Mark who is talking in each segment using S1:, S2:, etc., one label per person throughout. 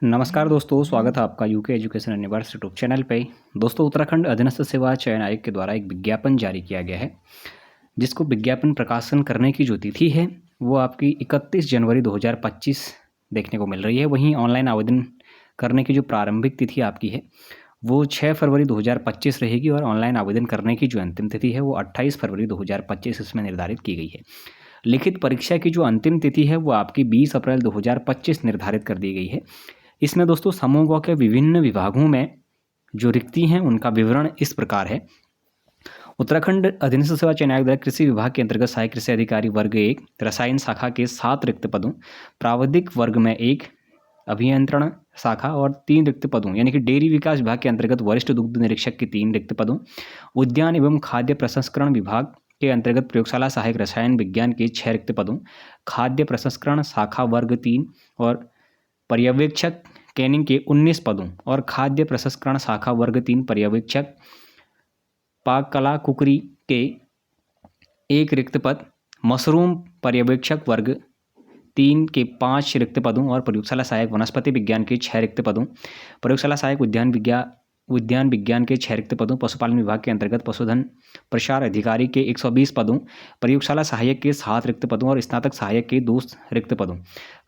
S1: नमस्कार दोस्तों, स्वागत है आपका UK education universe YouTube channel पे। दोस्तों, उत्तराखंड अधीनस्थ सेवा चयन आयोग के द्वारा एक विज्ञापन जारी किया गया है, जिसको विज्ञापन प्रकाशन करने की जो तिथि है वो आपकी 31 जनवरी 2025 देखने को मिल रही है। वहीं ऑनलाइन आवेदन करने की जो प्रारंभिक तिथि आपकी है वो 6 फरवरी 2025 रहेगी और ऑनलाइन आवेदन करने की जो अंतिम तिथि है वो 28 फरवरी 2025 इसमें निर्धारित की गई है। लिखित परीक्षा की जो अंतिम तिथि है वो आपकी 20 अप्रैल 2025 निर्धारित कर दी गई है। इसमें दोस्तों समूह के विभिन्न विभागों में जो रिक्ति हैं उनका विवरण इस प्रकार है। उत्तराखंड अधीनस्थ सेवा चयन आयोग द्वारा कृषि विभाग के अंतर्गत सहायक कृषि अधिकारी वर्ग 1 रसायन शाखा के 7 रिक्त पदों, प्राविधिक वर्ग में 1 अभियंत्रण शाखा और 3 रिक्त पदों यानी कि डेयरी विकास विभाग के अंतर्गत वरिष्ठ दुग्ध निरीक्षक के 3 रिक्त पदों, उद्यान एवं खाद्य प्रसंस्करण विभाग के अंतर्गत प्रयोगशाला सहायक रसायन विज्ञान के 6 रिक्त पदों, खाद्य प्रसंस्करण शाखा वर्ग 3 और पर्यवेक्षक कैनिंग के 19 पदों और खाद्य प्रसंस्करण शाखा वर्ग 3 पर्यवेक्षक पाक कला कुकरी के 1 रिक्त पद, मशरूम पर्यवेक्षक वर्ग 3 के 5 रिक्त पदों और प्रयोगशाला सहायक वनस्पति विज्ञान के 6 रिक्त पदों, प्रयोगशाला सहायक उद्यान विज्ञान के 6 रिक्त पदों, पशुपालन विभाग के अंतर्गत पशुधन प्रसार अधिकारी के 120 पदों, प्रयोगशाला सहायक के 7 रिक्त पदों और स्नातक सहायक के 2 रिक्त पदों,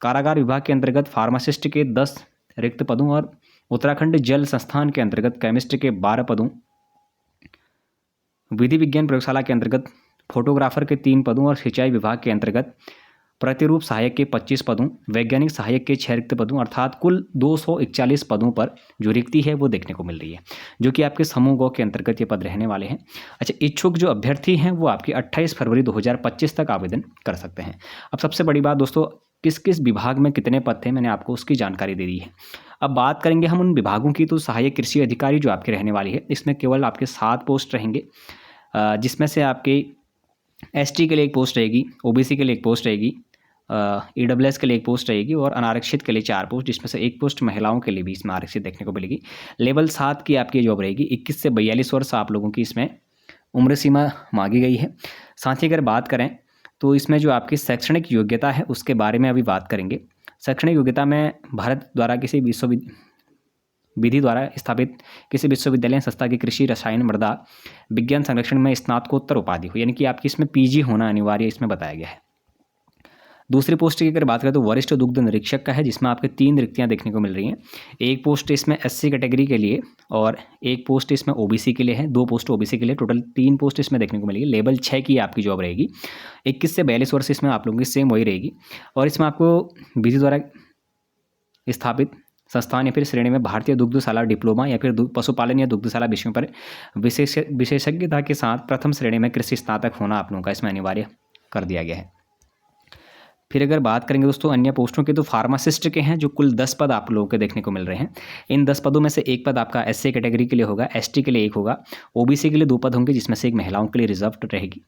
S1: कारागार विभाग के अंतर्गत फार्मासिस्ट के 10 रिक्त पदों और उत्तराखंड जल संस्थान के अंतर्गत केमिस्ट के 12 पदों, विधि विज्ञान प्रयोगशाला के अंतर्गत फोटोग्राफर के 3 पदों और सिंचाई विभाग के अंतर्गत प्रतिरूप सहायक के 25 पदों, वैज्ञानिक सहायक के 6 रिक्त पदों, अर्थात कुल 241 पदों पर जो रिक्ति है वो देखने को मिल रही है, जो कि आपके समूह गौ के अंतर्गत ये पद रहने वाले हैं। अच्छा, इच्छुक जो अभ्यर्थी हैं वो आपके 28 फरवरी 2025 तक आवेदन कर सकते हैं। अब सबसे बड़ी बात दोस्तों, किस किस विभाग में कितने पद थे मैंने आपको उसकी जानकारी दे दी है। अब बात करेंगे हम उन विभागों की, तो सहायक कृषि अधिकारी जो आपके रहने वाली है इसमें केवल आपके 7 पोस्ट रहेंगे, जिसमें से आपके एसटी के लिए 1 पोस्ट रहेगी, ओबीसी के लिए 1 पोस्ट रहेगी, ईडब्ल्यूएस के लिए 1 पोस्ट रहेगी और अनारक्षित के लिए 4 पोस्ट, जिसमें से 1 पोस्ट महिलाओं के लिए भी इसमें आरक्षित देखने को मिलेगी। लेवल 7 की आपकी जॉब रहेगी। 21 से 42 वर्ष आप लोगों की इसमें उम्र सीमा मांगी गई है। साथ ही अगर बात करें तो इसमें जो आपकी शैक्षणिक योग्यता है उसके बारे में अभी बात करेंगे। शैक्षणिक योग्यता में भारत द्वारा किसी विधि द्वारा स्थापित किसी विश्वविद्यालय संस्था की कृषि रसायन मृदा विज्ञान संरक्षण में स्नातकोत्तर उपाधि हो, यानी कि आपकी इसमें पीजी होना अनिवार्य इसमें बताया गया है। दूसरी पोस्ट की अगर बात करें तो वरिष्ठ दुग्ध निरीक्षक का है, जिसमें आपके 3 रिक्तियां देखने को मिल रही हैं। 1 पोस्ट इसमें एससी कैटेगरी के लिए और 1 पोस्ट इसमें ओबीसी के लिए है, 2 पोस्ट ओबीसी के लिए, टोटल 3 पोस्ट इसमें देखने को मिलेगी। लेवल 6 की आपकी जॉब रहेगी। 21 से 42 वर्ष इसमें आप लोगों की सेम वही रहेगी और इसमें आपको विधि द्वारा स्थापित संस्थान या फिर श्रेणी में भारतीय दुग्धशाला डिप्लोमा या फिर पशुपालन या दुग्धशाला विषयों पर विशेषज्ञता के साथ प्रथम श्रेणी में कृषि स्नातक होना आप लोगों का इसमें अनिवार्य कर दिया गया है। फिर अगर बात करेंगे दोस्तों अन्य पोस्टों की, तो फार्मासिस्ट के हैं जो कुल 10 पद आप लोगों के देखने को मिल रहे हैं। इन 10 पदों में से 1 पद आपका एससी कैटेगरी के लिए होगा, एसटी के लिए 1 होगा, ओबीसी के लिए 2 पद होंगे जिसमें से 1 महिलाओं के लिए रिजर्व रहेगी,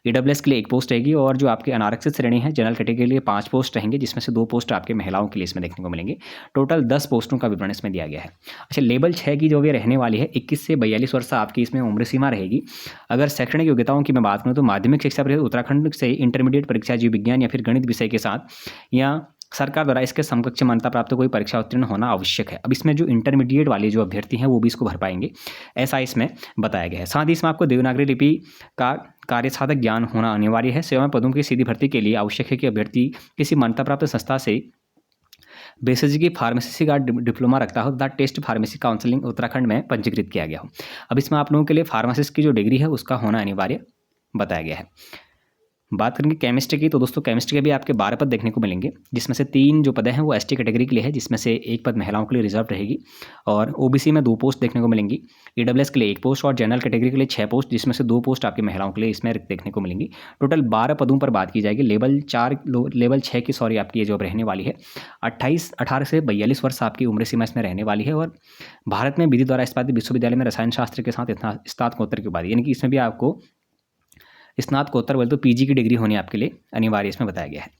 S1: ईडब्ल्यूएस के लिए 1 पोस्ट रहेगी और जो आपकी अनारक्षित श्रेणी है जनरल कैटेगरी के लिए 5 पोस्ट रहेंगे, जिसमें से 2 पोस्ट आपके महिलाओं के लिए इसमें देखने को मिलेंगे। टोटल 10 पोस्टों का विवरण इसमें दिया गया है। अच्छा, लेवल 6 की जो ये रहने वाली है 21 से 42 वर्ष आपकी इसमें उम्र सीमा रहेगी। अगर शैक्षणिक योग्यताओं की मैं बात करूँ तो माध्यमिक शिक्षा परिषद उत्तराखंड से इंटरमीडिएट परीक्षा जीव विज्ञान या फिर गणित विषय के साथ या सरकार द्वारा इसके समकक्ष मान्यता प्राप्त कोई परीक्षा उत्तीर्ण होना आवश्यक है। अब इसमें जो इंटरमीडिएट वाले जो अभ्यर्थी हैं वो भी इसको भर पाएंगे, ऐसा इसमें बताया गया है। साथ ही इसमें आपको देवनागरी लिपि का कार्यसाधक ज्ञान होना अनिवार्य है। सेवा पदों की सीधी भर्ती के लिए आवश्यक है कि अभ्यर्थी किसी मान्यता प्राप्त संस्था से बेसिक फार्मेसी का डिप्लोमा रखता हो तथा टेस्ट फार्मेसी काउंसिलिंग उत्तराखंड में पंजीकृत किया गया हो। अब इसमें आप लोगों के लिए फार्मासिस्ट की जो डिग्री है उसका होना अनिवार्य बताया गया है। बात करेंगे केमिस्ट्री की, तो दोस्तों केमिस्ट्री के भी आपके 12 पद देखने को मिलेंगे, जिसमें से 3 जो पद हैं वो एसटी कैटेगरी के लिए है, जिसमें से 1 पद महिलाओं के लिए रिजर्व रहेगी और ओबीसी में 2 पोस्ट देखने को मिलेंगी, ईडब्ल्यूएस के लिए 1 पोस्ट और जनरल कैटेगरी के लिए 6 पोस्ट, जिसमें से 2 पोस्ट आपकी महिलाओं के लिए इसमें देखने को मिलेंगी। टोटल 12 पदों पर बात की जाएगी। लेवल 6 की आपकी ये जॉब रहने वाली है। 18 से 42 वर्ष आपकी उम्र सीमा इसमें रहने वाली है और भारत में विधि द्वारा स्थापित विश्वविद्यालय में रसायन शास्त्र के साथ स्नातकोत्तर की उपाधि, यानी कि इसमें भी आपको स्नातकोत्तर बोले तो पीजी की डिग्री होनी आपके लिए अनिवार्य इसमें बताया गया है।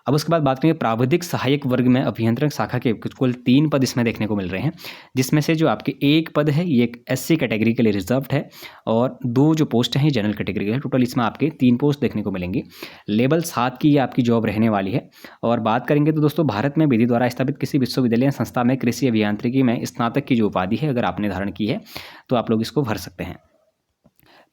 S1: अब उसके बाद बात करेंगे प्राविधिक सहायक वर्ग में अभियंत्रण शाखा के कुल 3 पद इसमें देखने को मिल रहे हैं, जिसमें से जो आपके एक पद है ये एक एससी कैटेगरी के लिए रिजर्व्ड है और 2 जो पोस्ट हैं जनरल कैटेगरी के लिए। टोटल इसमें आपके 3 पोस्ट देखने को मिलेंगी। लेवल 7 की ये आपकी जॉब रहने वाली है। और बात करेंगे तो दोस्तों भारत में विधि द्वारा स्थापित किसी विश्वविद्यालय या संस्था में कृषि अभियांत्रिकी में स्नातक की जो उपाधि है अगर आपने धारण की है तो आप लोग इसको भर सकते हैं।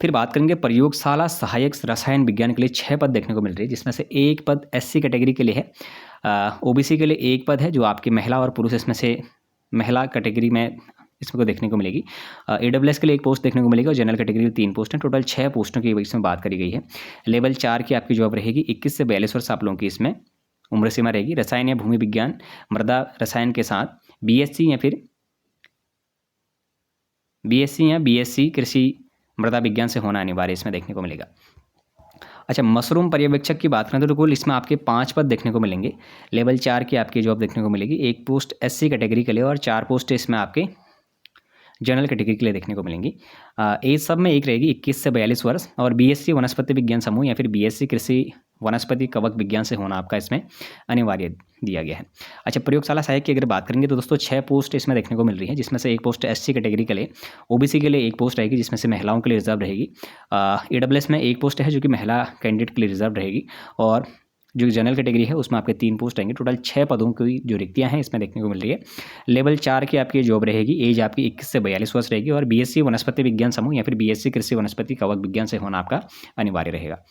S1: फिर बात करेंगे प्रयोगशाला सहायक रसायन विज्ञान के लिए 6 पद देखने को मिल रही है, जिसमें से एक पद एससी कैटेगरी के लिए है। ओबीसी के लिए एक पद है जो आपकी महिला और पुरुष इसमें से महिला कैटेगरी में इसमें को देखने को मिलेगी। AWS के लिए एक पोस्ट देखने को मिलेगी और जनरल कैटेगरी में 3 पोस्ट हैं। टोटल 6 पोस्टों की इसमें बात करी गई है। लेवल 4 की आपकी जॉब रहेगी। 21 से 42 वर्ष आप लोगों की इसमें उम्र सीमा रहेगी। रसायन या भूमि विज्ञान मृदा रसायन के साथ BSc या फिर BSc कृषि मृदा विज्ञान से होना अनिवार्य इसमें देखने को मिलेगा। अच्छा, मशरूम पर्यवेक्षक की बात करें तो कुल इसमें आपके 5 पद देखने को मिलेंगे। लेवल 4 की आपकी जॉब देखने को मिलेगी। एक पोस्ट SC कैटेगरी के लिए और 4 पोस्ट इसमें आपके जनरल कैटेगरी के लिए देखने को मिलेंगी। एज सब में एक रहेगी 21 से 42 वर्ष और BSc वनस्पति विज्ञान समूह या फिर BSc कृषि वनस्पति कवक विज्ञान से होना आपका इसमें अनिवार्य दिया गया है। अच्छा, प्रयोगशाला सहायक की अगर बात करेंगे तो दोस्तों 6 पोस्ट इसमें देखने को मिल रही है, जिसमें से एक पोस्ट SC कैटेगरी के लिए, OBC के लिए एक पोस्ट रहेगी जिसमें से महिलाओं के लिए रिजर्व रहेगी। AWS में एक पोस्ट है जो कि महिला कैंडिडेट के लिए रिजर्व रहेगी और जो जनरल कैटेगरी है उसमें आपके 3 पोस्ट रहेंगे। टोटल 6 पदों की जो रिक्तियां हैं इसमें देखने को मिल रही है। लेवल 4 की आपकी जॉब रहेगी। एज आपकी 21 से 42 वर्ष रहेगी और BSc वनस्पति विज्ञान समूह या फिर BSc कृषि वनस्पति कवक विज्ञान से होना आपका अनिवार्य रहेगा।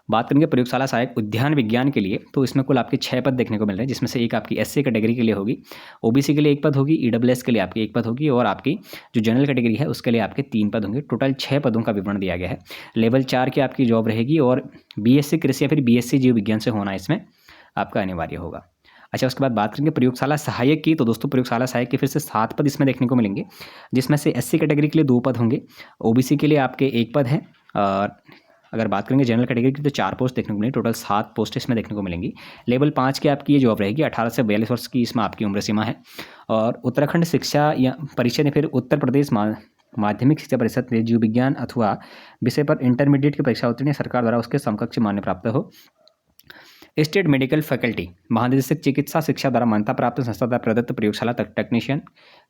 S1: बात करेंगे प्रयोगशाला सहायक उद्यान विज्ञान के लिए तो इसमें कुल आपके 6 पद देखने को मिल रहे हैं, जिसमें से एक आपकी SC कैटेगरी के लिए होगी, OBC के लिए एक पद होगी, EWS के लिए आपकी एक पद होगी और आपकी जो जनरल कैटेगरी है उसके लिए आपके 3 पद होंगे। टोटल 6 पदों का विवरण दिया गया है। लेवल 4 की आपकी जॉब रहेगी और BSc कृषि या फिर BSc जीव विज्ञान से होना इसमें आपका अनिवार्य होगा। अच्छा, उसके बाद बात करेंगे प्रयोगशाला सहायक की तो दोस्तों प्रयोगशाला सहायक के फिर से 7 पद इसमें देखने को मिलेंगे, जिसमें से SC कैटेगरी के लिए 2 पद होंगे, OBC के लिए आपके 1 पद है और अगर बात करेंगे जनरल कैटेगरी की तो 4 पोस्ट देखने को मिलेंगी। टोटल 7 पोस्ट इसमें देखने को मिलेंगी। लेवल 5 की आपकी ये जॉब रहेगी। 18 से 42 वर्ष की इसमें आपकी उम्र सीमा है और उत्तराखंड शिक्षा या परिषद या फिर उत्तर प्रदेश माध्यमिक शिक्षा परिषद ने जीव विज्ञान अथवा विषय पर इंटरमीडिएट की परीक्षा उत्तीर्ण सरकार द्वारा उसके समकक्ष मान्य प्राप्त हो। स्टेट मेडिकल फैकल्टी महानिदेशक चिकित्सा शिक्षा द्वारा मान्यता प्राप्त संस्था द्वारा प्रदत्त प्रयोगशाला टेक्नीशियन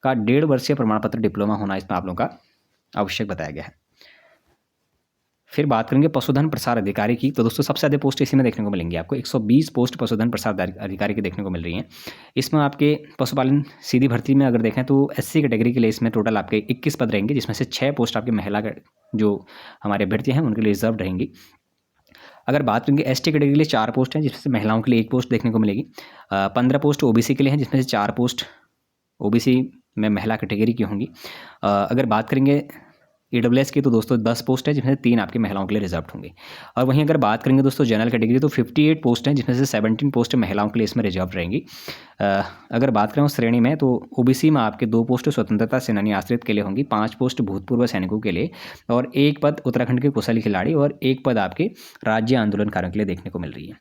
S1: का 1.5 वर्षीय प्रमाण पत्र डिप्लोमा होना इसमें आप लोगों का आवश्यक बताया गया है। फिर बात करेंगे पशुधन प्रसार अधिकारी की तो दोस्तों सबसे ज़्यादा पोस्ट इसी में देखने को मिलेंगी। आपको 120 पोस्ट पशुधन प्रसार अधिकारी की देखने को मिल रही हैं। इसमें आपके पशुपालन सीधी भर्ती में अगर देखें तो SC कैटेगरी के लिए इसमें टोटल आपके 21 पद रहेंगे, जिसमें से 6 पोस्ट आपकी महिला जो हमारे अभ्यर्थी हैं उनके लिए रिजर्व रहेंगी। अगर बात करेंगे ST कैटेगरी के लिए 4 पोस्ट हैं, जिसमें से महिलाओं के लिए 1 पोस्ट देखने को मिलेगी। 15 पोस्ट OBC के लिए हैं, जिसमें से 4 पोस्ट OBC में महिला कैटेगरी की होंगी। अगर बात करेंगे EWS की तो दोस्तों 10 पोस्ट है, जिसमें से 3 आपके महिलाओं के लिए रिजर्व होंगे। और वहीं अगर बात करेंगे दोस्तों जनरल कैटेगरी तो 58 पोस्ट हैं, जिसमें से 17 पोस्ट महिलाओं के लिए इसमें रिजर्व रहेंगी। अगर बात करें उस श्रेणी में तो OBC में आपके 2 पोस्ट स्वतंत्रता सेनानी आश्रित के लिए होंगी, 5 पोस्ट भूतपूर्व सैनिकों के लिए और 1 पद उत्तराखंड के कुशल खिलाड़ी और 1 पद आपके राज्य आंदोलनकारियों के लिए देखने को मिल रही है।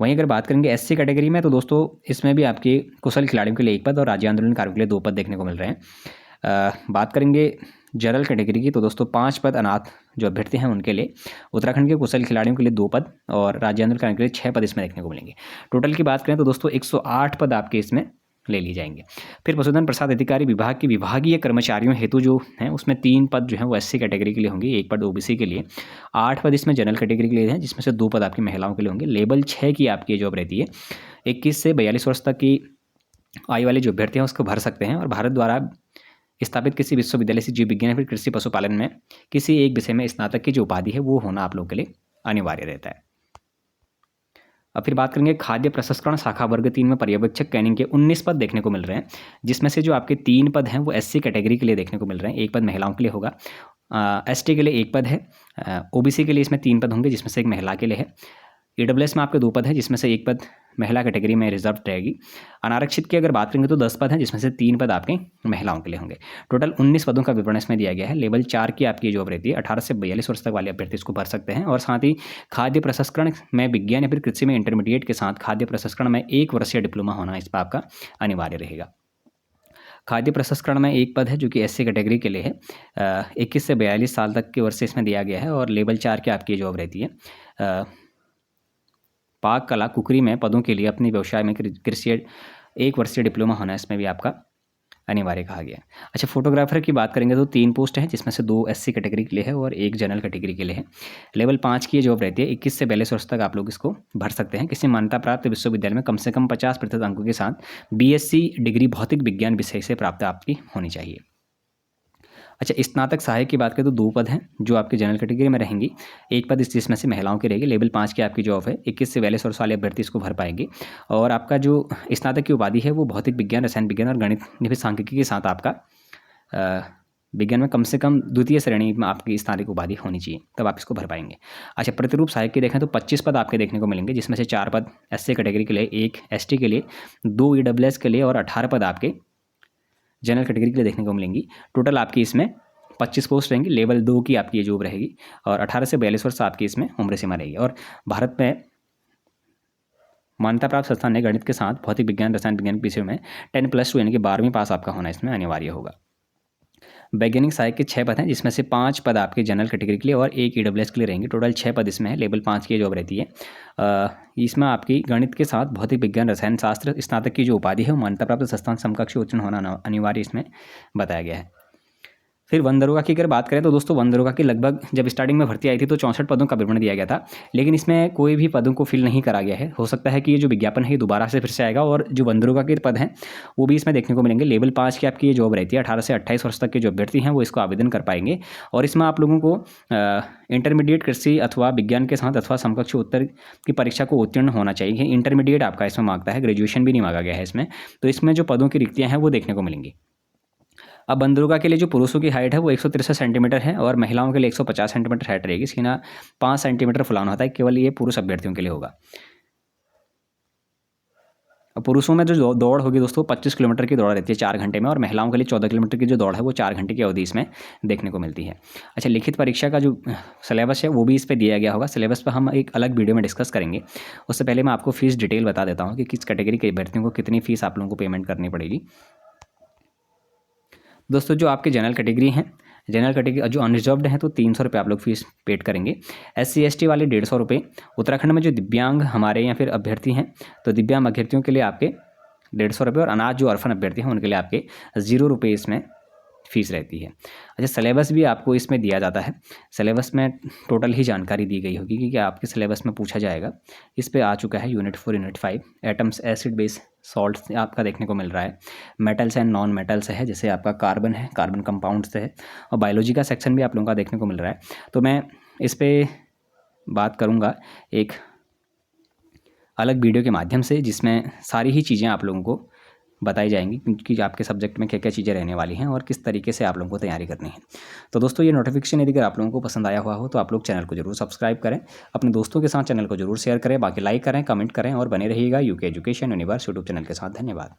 S1: वहीं अगर बात करेंगे SC कैटेगरी में तो दोस्तों इसमें भी आपके कुशल खिलाड़ियों के लिए 1 पद और राज्य आंदोलनकारियों के लिए 2 पद देखने को मिल रहे हैं। बात करेंगे जनरल कैटेगरी की तो दोस्तों 5 पद अनाथ जो अभ्यर्थी हैं उनके लिए, उत्तराखंड के कुशल खिलाड़ियों के लिए 2 पद और राज्य आंदोलनकारियों के लिए 6 पद इसमें देखने को मिलेंगे। टोटल की बात करें तो दोस्तों 108 पद आपके इसमें ले लिए जाएंगे। फिर पशुधन प्रसाद अधिकारी विभाग की विभागीय कर्मचारियों हेतु जो हैं उसमें 3 पद जो हैं वो SC कैटेगरी के लिए होंगे, 1 पद OBC के लिए, 8 पद इसमें जनरल कैटेगरी के लिए हैं, जिसमें से 2 पद आपकी महिलाओं के लिए होंगे। लेवल 6 की आपकी जॉब रहती है। 21 से 42 वर्ष तक की आयु वाले जो अभ्यर्थी हैं उसको भर सकते हैं और भारत द्वारा स्थापित किसी विश्वविद्यालय से जीव विज्ञान फिर कृषि पशुपालन में किसी एक विषय में स्नातक की जो उपाधि है वो होना आप लोगों के लिए अनिवार्य रहता है। अब फिर बात करेंगे खाद्य प्रसंस्करण शाखा वर्ग 3 में पर्यवेक्षक कैनिंग के 19 पद देखने को मिल रहे हैं, जिसमें से जो आपके 3 पद हैं वो SC कैटेगरी के लिए देखने को मिल रहे हैं। 1 पद महिलाओं के लिए होगा, ST के लिए 1 पद है, OBC के लिए इसमें 3 पद होंगे, जिसमें से 1 महिला के लिए है। EWS में आपके 2 पद है, जिसमें से 1 पद महिला कैटेगरी में रिजर्व रहेगी। अनारक्षित की अगर बात करेंगे तो 10 पद हैं, जिसमें से 3 पद आपके महिलाओं के लिए होंगे। टोटल 19 पदों का विवरण इसमें दिया गया है। लेवल 4 की आपकी जॉब रहती है। 18 से 42 वर्ष तक वाले अभ्यर्थी इसको भर सकते हैं और साथ ही खाद्य प्रसंस्करण में विज्ञान या फिर कृषि में इंटरमीडिएट के साथ खाद्य प्रसंस्करण में 1 वर्षीय डिप्लोमा होना इस पर आपका अनिवार्य रहेगा। खाद्य प्रसंस्करण में 1 पद है जो कि SC कैटेगरी के लिए है। 21 से 42 साल तक के वर्ष इसमें दिया गया है और लेवल 4 की आपकी जॉब रहती है। पाक कला कुकरी में पदों के लिए अपने व्यवसाय में कृषि 1 वर्षीय डिप्लोमा होना इसमें भी आपका अनिवार्य कहा गया। अच्छा, फोटोग्राफर की बात करेंगे तो 3 पोस्ट हैं, जिसमें से 2 SC कैटेगरी के लिए है और 1 जनरल कैटेगरी के लिए है। लेवल 5 की ये जॉब रहती है। 21 से 42 वर्ष तक आप लोग इसको भर सकते हैं। किसी मान्यता प्राप्त विश्वविद्यालय में कम से कम 50% अंकों के साथ BSc डिग्री भौतिक विज्ञान विषय से प्राप्त आपकी होनी चाहिए। अच्छा, स्नातक सहायक की बात करें तो 2 पद हैं जो आपके जनरल कैटेगरी में रहेंगी। 1 पद जिसमें से महिलाओं की रहेगी। लेवल 5 की आपकी जॉब है। 21 से 42 वर्ष वाले अभ्यर्थी इसको भर पाएंगे। और आपका जो स्नातक की उपाधि है वो भौतिक विज्ञान, रसायन विज्ञान और गणित निविष्ट सांख्यिकी के साथ आपका विज्ञान में कम से कम द्वितीय श्रेणी में आपकी स्नातक उपाधि होनी चाहिए, तब आप इसको भर पाएंगे। अच्छा, प्रतिरूप सहायक की देखें तो 25 पद आपके देखने को मिलेंगे, जिसमें से 4 पद SC कैटेगरी के लिए, 1 ST के लिए, 2 EWS के लिए और 18 पद आपके जनरल कैटेगरी के लिए देखने को मिलेंगी। टोटल आपकी इसमें 25 पोस्ट रहेंगी। लेवल 2 की आपकी ये जॉब रहेगी और 18 से 42 वर्ष आपकी इसमें उम्र सीमा रहेगी। और भारत में मान्यता प्राप्त संस्थान ने गणित के साथ भौतिक विज्ञान, रसायन विज्ञान के विषयों में 10+2 यानी कि 12वीं पास आपका होना इसमें अनिवार्य होगा। वैज्ञानिक सहायक के 6 पद हैं, जिसमें से 5 पद आपके जनरल कैटेगरी के लिए और 1 EWS के लिए रहेंगे। टोटल 6 पद इसमें है। लेवल 5 की जॉब रहती है। इसमें आपकी गणित के साथ भौतिक विज्ञान, रसायन शास्त्र स्नातक की जो उपाधि है वो मान्यता प्राप्त संस्थान समकक्ष उत्तीर्ण होना अनिवार्य इसमें बताया गया है। फिर वन दरोगा की अगर बात करें तो दोस्तों वन दरोगा की लगभग जब स्टार्टिंग में भर्ती आई थी तो 64 पदों का विवरण दिया गया था, लेकिन इसमें कोई भी पदों को फिल नहीं करा गया है। हो सकता है कि ये जो विज्ञापन है ये दोबारा से फिर से आएगा और जो वन दरोगा के पद हैं वो भी इसमें देखने को मिलेंगे। लेवल 5 की आपकी ये जॉब रहती है। 18 से 28 वर्ष तक के जो अभ्यर्थी हैं वो इसको आवेदन कर पाएंगे और इसमें आप लोगों को इंटरमीडिएट कृषि अथवा विज्ञान के साथ अथवा समकक्ष उत्तर की परीक्षा को उत्तीर्ण होना चाहिए। इंटरमीडिएट आपका इसमें मांगता है, ग्रेजुएशन भी नहीं मांगा गया है इसमें। तो इसमें जो पदों की रिक्तियाँ हैं वो देखने को मिलेंगी। अब वन दरोगा के लिए जो पुरुषों की हाइट है वो 163 सेंटीमीटर है और महिलाओं के लिए 150 सेंटीमीटर हाइट रहेगी। सीना 5 सेंटीमीटर फुलाना होता है, केवल ये पुरुष अभ्यर्थियों के लिए होगा। अब पुरुषों में जो दौड़ होगी दोस्तों 25 किलोमीटर की दौड़ रहती है 4 घंटे में और महिलाओं के लिए 14 किलोमीटर की जो दौड़ है वो 4 घंटे की अवधि इसमें देखने को मिलती है। अच्छा, लिखित परीक्षा का जो सिलेबस है वो भी इस पर दिया गया होगा। सिलेबस पर हम एक अलग वीडियो में डिस्कस करेंगे। उससे पहले मैं आपको फीस डिटेल बता देता हूँ कि किस कैटेगरी के अभ्यर्थियों को कितनी फीस आप लोगों को पेमेंट करनी पड़ेगी। दोस्तों, जो आपके जनरल कैटेगरी हैं, जनरल कैटेगरी जो अनरिजर्व्ड हैं तो 300 रुपये आप लोग फीस पेड करेंगे। SC ST वाले 150 रुपये। उत्तराखंड में जो दिव्यांग हमारे या फिर अभ्यर्थी हैं तो दिव्यांग अभ्यर्थियों के लिए आपके 150 रुपये और अनाथ जो अर्फन अभ्यर्थी हैं उनके लिए आपके 0 रुपये इसमें फीस रहती है। अच्छा, सिलेबस भी आपको इसमें दिया जाता है। सिलेबस में टोटल ही जानकारी दी गई होगी कि आपके सिलेबस में पूछा जाएगा। इस पे आ चुका है unit 4 unit 5 atoms, acid, base, salts आपका देखने को मिल रहा है। मेटल्स एंड नॉन मेटल्स है, जैसे आपका कार्बन है, कार्बन कंपाउंड्स है और बायोलॉजी का सेक्शन भी आप लोगों का देखने को मिल रहा है। तो मैं इस पर बात करूँगा एक अलग वीडियो के माध्यम से, जिसमें सारी ही चीज़ें आप लोगों को बताई जाएंगी क्योंकि आपके सब्जेक्ट में क्या क्या चीज़ें रहने वाली हैं और किस तरीके से आप लोगों को तैयारी करनी है। तो दोस्तों, ये नोटिफिकेशन यदि अगर आप लोगों को पसंद आया हुआ हो तो आप लोग चैनल को जरूर सब्सक्राइब करें, अपने दोस्तों के साथ चैनल को जरूर शेयर करें, बाकी लाइक करें, कमेंट करें और बने रहिएगा UK education universe YouTube channel के साथ। धन्यवाद।